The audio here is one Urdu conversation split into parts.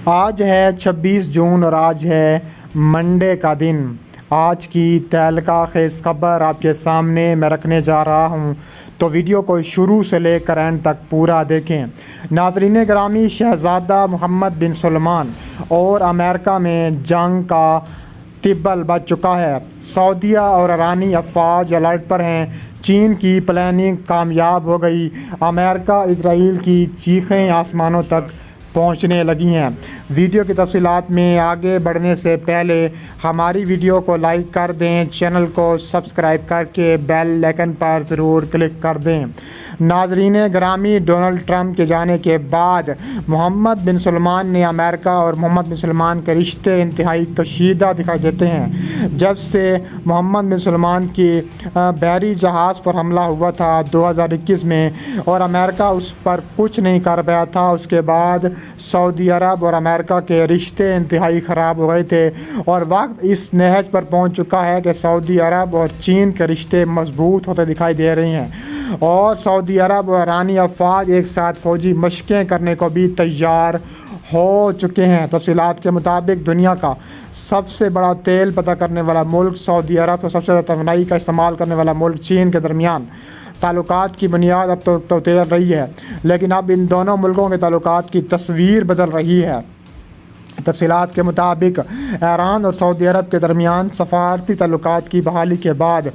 آج ہے 26 جون اور آج ہے منڈے کا دن۔ آج کی تہلکہ خیز خبر آپ کے سامنے میں رکھنے جا رہا ہوں، تو ویڈیو کو شروع سے لے کر اینڈ تک پورا دیکھیں۔ ناظرین گرامی، شہزادہ محمد بن سلمان اور امریکہ میں جنگ کا طبل بج چکا ہے۔ سعودیہ اور ایرانی افواج الرٹ پر ہیں۔ چین کی پلاننگ کامیاب ہو گئی۔ امریکہ اسرائیل کی چیخیں آسمانوں تک پہنچنے لگی ہیں۔ ویڈیو کی تفصیلات میں آگے بڑھنے سے پہلے ہماری ویڈیو کو لائک کر دیں، چینل کو سبسکرائب کر کے بیل آئیکن پر ضرور کلک کر دیں۔ ناظرین گرامی، ڈونلڈ ٹرمپ کے جانے کے بعد محمد بن سلمان نے امریکہ اور محمد بن سلمان کے رشتے انتہائی کشیدہ دکھائی دیتے ہیں۔ جب سے محمد بن سلمان کی بحری جہاز پر حملہ ہوا تھا 2021 میں اور امریکہ اس پر کچھ نہیں کر پایا تھا، اس کے بعد سعودی عرب اور امریکہ کے رشتے انتہائی خراب ہو گئے تھے، اور وقت اس نہج پر پہنچ چکا ہے کہ سعودی عرب اور چین کے رشتے مضبوط ہوتے دکھائی دے رہے ہیں، اور سعودی عرب اور ایرانی افواج ایک ساتھ فوجی مشقیں کرنے کو بھی تیار ہو چکے ہیں۔ تفصیلات کے مطابق دنیا کا سب سے بڑا تیل پیدا کرنے والا ملک سعودی عرب اور سب سے زیادہ توانائی کا استعمال کرنے والا ملک چین کے درمیان تعلقات کی بنیاد اب تو تیل رہی ہے، لیکن اب ان دونوں ملکوں کے تعلقات کی تصویر بدل رہی ہے۔ تفصیلات کے مطابق ایران اور سعودی عرب کے درمیان سفارتی تعلقات کی بحالی کے بعد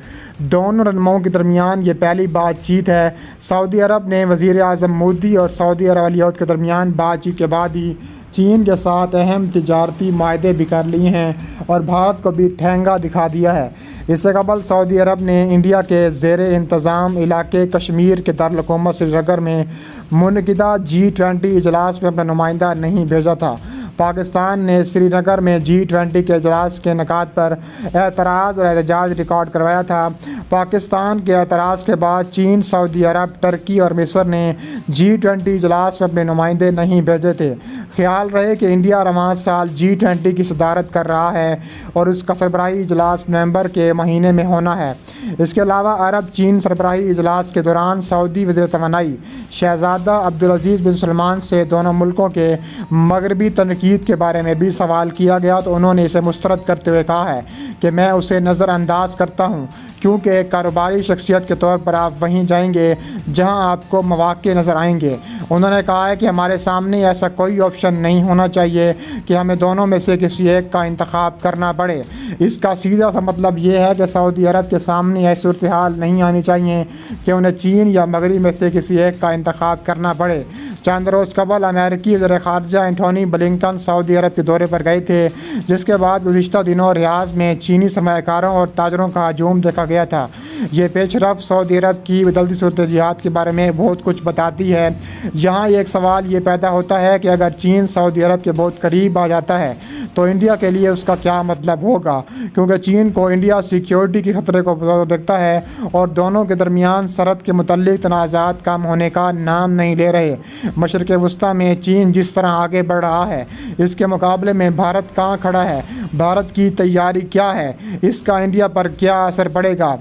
دونوں رہنماؤں کے درمیان یہ پہلی بات چیت ہے۔ سعودی عرب نے وزیر اعظم مودی اور سعودی عرب ولی عہد کے درمیان بات چیت کے بعد ہی چین کے ساتھ اہم تجارتی معاہدے بھی کر لیے ہیں اور بھارت کو بھی ٹھینگا دکھا دیا ہے۔ اس سے قبل سعودی عرب نے انڈیا کے زیر انتظام علاقے کشمیر کے دارالحکومت سری نگر میں منعقدہ G20 اجلاس میں اپنا نمائندہ نہیں بھیجا تھا۔ پاکستان نے سری نگر میں G20 کے اجلاس کے انعقاد پر اعتراض اور احتجاج ریکارڈ کروایا تھا۔ پاکستان کے اعتراض کے بعد چین، سعودی عرب، ترکی اور مصر نے G20 اجلاس میں اپنے نمائندے نہیں بھیجے تھے۔ خیال رہے کہ انڈیا رواں سال G20 کی صدارت کر رہا ہے اور اس کا سربراہی اجلاس نومبر کے مہینے میں ہونا ہے۔ اس کے علاوہ عرب چین سربراہی اجلاس کے دوران سعودی وزیر توانائی شہزادہ عبدالعزیز بن سلمان سے دونوں ملکوں کے مغربی تنقید کے بارے میں بھی سوال کیا گیا، تو انہوں نے اسے مسترد کرتے ہوئے کہا ہے کہ میں اسے نظر انداز کرتا ہوں، کیونکہ ایک کاروباری شخصیت کے طور پر آپ وہیں جائیں گے جہاں آپ کو مواقع نظر آئیں گے۔ انہوں نے کہا ہے کہ ہمارے سامنے ایسا کوئی آپشن نہیں ہونا چاہیے کہ ہمیں دونوں میں سے کسی ایک کا انتخاب کرنا پڑے۔ اس کا سیدھا سا مطلب یہ ہے کہ سعودی عرب کے سامنے ایسی صورتحال نہیں آنی چاہیے کہ انہیں چین یا مغرب میں سے کسی ایک کا انتخاب کرنا پڑے۔ چند روز قبل امریکی وزیر خارجہ اینٹونی بلنکن سعودی عرب کے دورے پر گئے تھے، جس کے بعد گزشتہ دنوں ریاض میں چینی سرمایہ کاروں اور تاجروں کا ہجوم دیکھا گیا تھا۔ یہ پیش رفت سعودی عرب کی بدلتی صورتحال کے بارے میں بہت کچھ بتاتی ہے۔ یہاں ایک سوال یہ پیدا ہوتا ہے کہ اگر چین سعودی عرب کے بہت قریب آ جاتا ہے تو انڈیا کے لیے اس کا کیا مطلب ہوگا، کیونکہ چین کو انڈیا سیکیورٹی کے خطرے کو دیکھتا ہے اور دونوں کے درمیان سرحد کے متعلق تنازعات کم ہونے کا نام نہیں لے رہے۔ مشرق وسطیٰ میں چین جس طرح آگے بڑھ رہا ہے، اس کے مقابلے میں بھارت کہاں کھڑا ہے؟ بھارت کی تیاری کیا ہے؟ اس کا انڈیا پر کیا اثر پڑے گا؟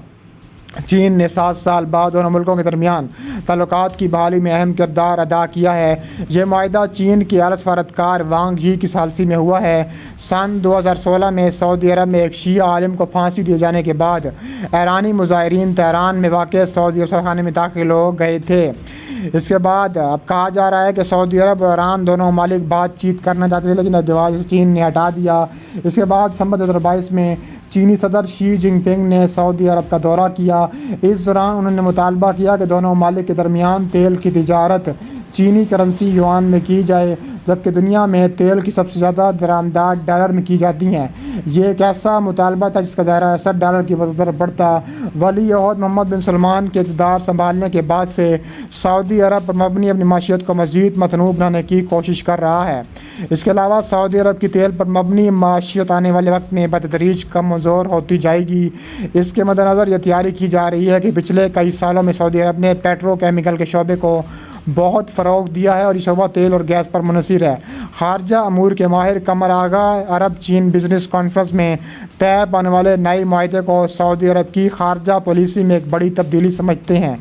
چین نے 7 سال بعد دونوں ملکوں کے درمیان تعلقات کی بحالی میں اہم کردار ادا کیا ہے۔ یہ معاہدہ چین کے اعلیٰ سفارتکار وانگ ہی کی ثالثی میں ہوا ہے۔ سن 2016 میں سعودی عرب میں ایک شیعہ عالم کو پھانسی دیے جانے کے بعد ایرانی مظاہرین تہران میں واقع سعودی افسرخانے میں داخل ہو گئے تھے۔ اس کے بعد اب کہا جا رہا ہے کہ سعودی عرب اور ایران دونوں ممالک بات چیت کرنا چاہتے تھے، لیکن ادوار چین نے ہٹا دیا۔ اس کے بعد دسمبر 2022 میں چینی صدر شی جن پنگ نے سعودی عرب کا دورہ کیا۔ اس دوران انہوں نے مطالبہ کیا کہ دونوں ممالک کے درمیان تیل کی تجارت چینی کرنسی یوان میں کی جائے، جبکہ دنیا میں تیل کی سب سے زیادہ درآمدات ڈالر میں کی جاتی ہیں۔ یہ ایک ایسا مطالبہ تھا جس کا دائرہ اثر ڈالر کی طرف بڑھتا۔ ولی عہد محمد بن سلمان کے اقتدار سنبھالنے کے بعد سے سعودی عرب پر مبنی اپنی معیشت کو مزید متنوع بنانے کی کوشش کر رہا ہے۔ اس کے علاوہ سعودی عرب کی تیل پر مبنی معیشت آنے والے وقت میں بتدریج کمزور ہوتی جائے گی۔ اس کے مد نظر یہ تیاری کی جا رہی ہے کہ پچھلے کئی سالوں میں سعودی عرب نے پیٹرو کیمیکل کے شعبے کو بہت فروغ دیا ہے اور یہ شعبہ تیل اور گیس پر منحصر ہے۔ خارجہ امور کے ماہر قمر آغا عرب چین بزنس کانفرنس میں طے پانے والے نئے معاہدے کو سعودی عرب کی خارجہ پالیسی میں ایک بڑی تبدیلی سمجھتے ہیں۔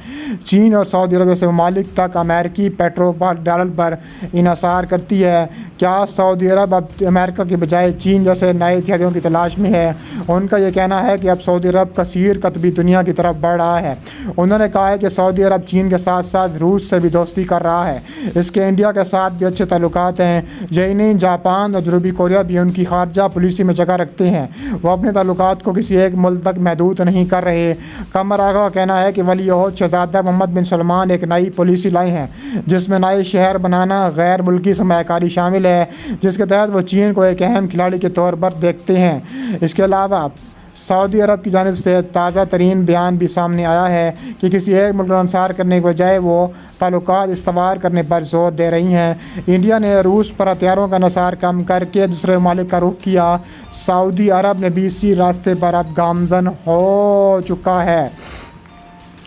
چین اور سعودی عرب جیسے ممالک تک امریکی پیٹرول پر انحصار کرتی ہے۔ کیا سعودی عرب اب امریکہ کے بجائے چین جیسے نئے اتحادیوں کی تلاش میں ہے؟ ان کا یہ کہنا ہے کہ اب سعودی عرب کثیر قطبی دنیا کی طرف بڑھ رہا ہے۔ انہوں نے کہا ہے کہ سعودی عرب چین کے ساتھ ساتھ روس سے بھی دوستی کر رہا ہے۔ اس کے انڈیا کے ساتھ بھی اچھے تعلقات ہیں۔ یہی نہیں، جاپان اور جنوبی کوریا بھی ان کی خارجہ پالیسی میں جگہ رکھتے ہیں۔ وہ اپنے تعلقات کو کسی ایک ملک تک محدود نہیں کر رہے۔ قمر آغا کا کہنا ہے کہ ولی عہد شہزادہ محمد بن سلمان ایک نئی پالیسی لائے ہیں جس میں نئے شہر بنانا، غیر ملکی سرمایہ کاری شامل ہے، جس کے تحت وہ چین کو ایک اہم کھلاڑی کے طور پر دیکھتے ہیں۔ اس کے علاوہ سعودی عرب کی جانب سے تازہ ترین بیان بھی سامنے آیا ہے کہ کسی ایک ملک پر انحصار کرنے کے بجائے وہ تعلقات استوار کرنے پر زور دے رہی ہیں۔ انڈیا نے روس پر ہتھیاروں کا انحصار کم کر کے دوسرے ممالک کا رخ کیا۔ سعودی عرب نے بھی اسی راستے پر اب گامزن ہو چکا ہے۔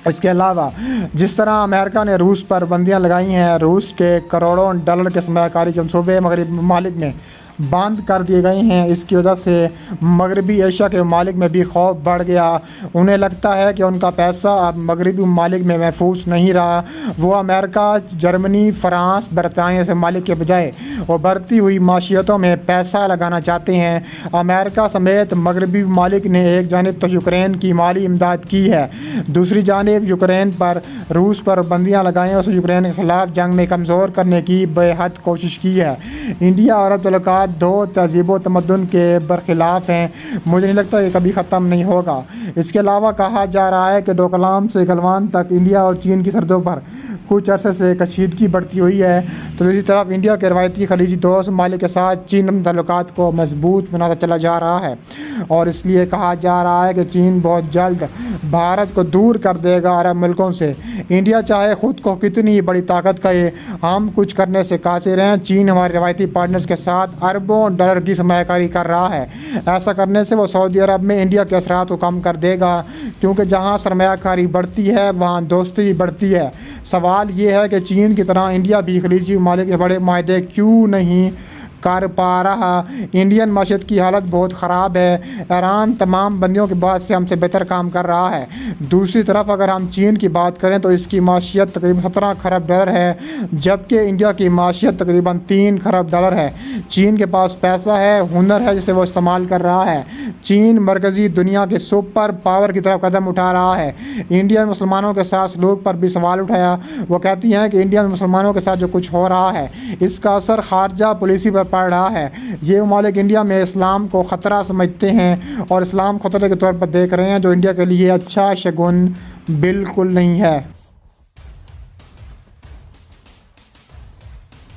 اس کے علاوہ جس طرح امریکہ نے روس پر پابندیاں لگائی ہیں، روس کے کروڑوں ڈالر کے سرمایہ کاری کے منصوبے مغربی ممالک میں بند کر دیے گئے ہیں۔ اس کی وجہ سے مغربی ایشیا کے ممالک میں بھی خوف بڑھ گیا۔ انہیں لگتا ہے کہ ان کا پیسہ اب مغربی ممالک میں محفوظ نہیں رہا۔ وہ امریکہ، جرمنی، فرانس، برطانیہ سے ممالک کے بجائے وہ بڑھتی ہوئی معیشتوں میں پیسہ لگانا چاہتے ہیں۔ امریکہ سمیت مغربی ممالک نے ایک جانب تو یوکرین کی مالی امداد کی ہے، دوسری جانب یوکرین پر روس پر پابندیاں لگائیں اور اسے یوکرین کے خلاف جنگ میں کمزور کرنے کی بے حد کوشش کی ہے۔ انڈیا اور عرب تعلقات دو تہذیب و تمدن کے برخلاف ہیں۔ مجھے نہیں لگتا کہ کبھی ختم نہیں ہوگا۔ اس کے علاوہ کہا جا رہا ہے کہ ڈوکلام سے گلوان تک انڈیا اور چین کی سرحدوں پر کچھ عرصے سے کشیدگی بڑھتی ہوئی ہے، تو دوسری طرف انڈیا کے روایتی خلیجی دوست ممالک کے ساتھ چین تعلقات کو مضبوط بناتا چلا جا رہا ہے، اور اس لیے کہا جا رہا ہے کہ چین بہت جلد بھارت کو دور کر دے گا عرب ملکوں سے۔ انڈیا چاہے خود کو کتنی بڑی طاقت کہے، ہم کچھ کرنے سے قاصر ہیں۔ چین ہمارے روایتی پارٹنرز کے ساتھ اربوں ڈالر کی سرمایہ کاری کر رہا ہے۔ ایسا کرنے سے وہ سعودی عرب میں انڈیا کے اثرات کو کم کر دے گا، کیونکہ جہاں سرمایہ کاری بڑھتی ہے وہاں دوستی بڑھتی ہے۔ سوال یہ ہے کہ چین کی طرح انڈیا بھی خلیجی ممالک کے بڑے معاہدے کیوں نہیں کر پا رہا؟ انڈین معیشت کی حالت بہت خراب ہے۔ ایران تمام بندیوں کے بعد سے ہم سے بہتر کام کر رہا ہے۔ دوسری طرف اگر ہم چین کی بات کریں تو اس کی معیشت تقریباً 17 خرب ڈالر ہے، جبکہ انڈیا کی معیشت تقریباً 3 خرب ڈالر ہے۔ چین کے پاس پیسہ ہے، ہنر ہے جسے وہ استعمال کر رہا ہے۔ چین مرکزی دنیا کے سپر پاور کی طرف قدم اٹھا رہا ہے۔ انڈیا میں مسلمانوں کے ساتھ سلوک پر بھی سوال اٹھایا۔ وہ کہتی ہیں کہ انڈیا میں مسلمانوں کے ساتھ جو کچھ ہو رہا ہے اس کا اثر خارجہ پالیسی پر پڑ رہا ہے۔ یہ ممالک انڈیا میں اسلام کو خطرہ سمجھتے ہیں اور اسلام خطرے کے طور پر دیکھ رہے ہیں، جو انڈیا کے لیے اچھا شگون بالکل نہیں ہے۔